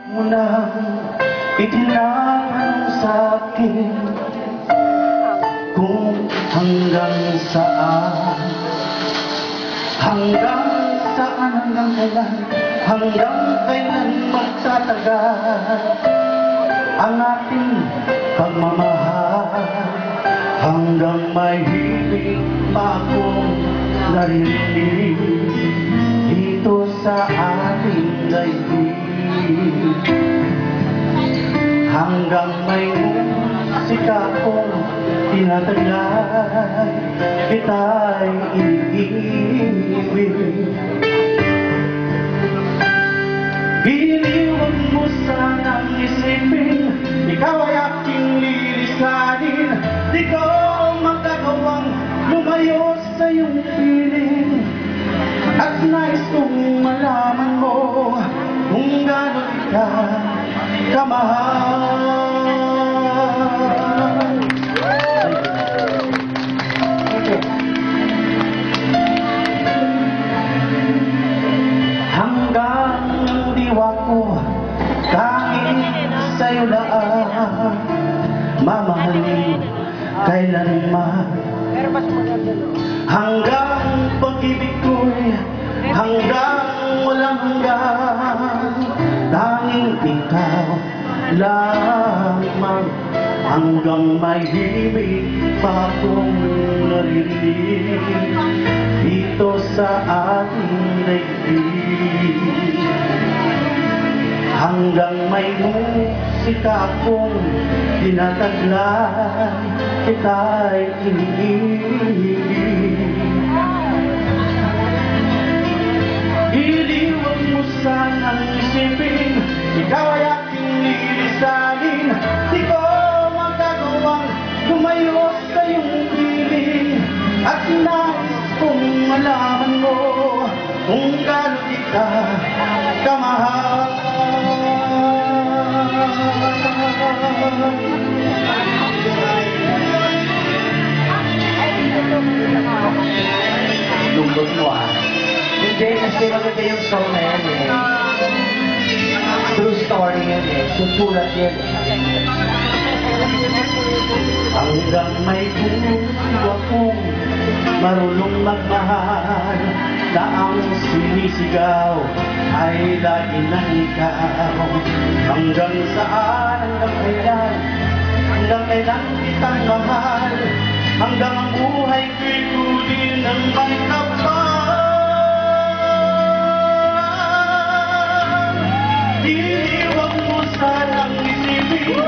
mo lang itinatanong sa'kin kung hanggang saan, hanggang kailan, hanggang kailan magtatagal ang ating pagmamahal, hanggang may himig pa akong narinig dito sa ating daigdig, hanggang may musika akong tinataglay, kita'y iniibig. Iniwag mo sanang isipin, ikaw ay aking lilisanin. Di ko magagawang lumayo sa iyong piling, at nais kong malaman mo kung gaano ka kamahal. Hanggang diwa ko tanging sa'yo lang mamahalin kailanman, hanggang pag-ibig ko'y hanggang walang hanggan, tanging ikaw lamang, hanggang may himig pa akong naririnig dito sa ating daigdig, hanggang may musika akong tinataglay, kita'y iniibig. Iliwag mo sanang isipin, ikaw ay aking lilisanin. Di ko magagawang lumayo sa iyong piling, at nais kong malaman mo kung gaano kita kamahal. Lungkot mo ah. Hindi, kasi maganda yung song na yan eh. True story yan eh. Susulat yan eh. Hanggang may puso akong marunong magmahal, na ang sinisigaw ay lagi na ikaw. Hanggang saan, hanggang kailan kitang mahal, hanggang ang buhay ko'y tuloy ng may kapal. Iniwag mo sanang isipin,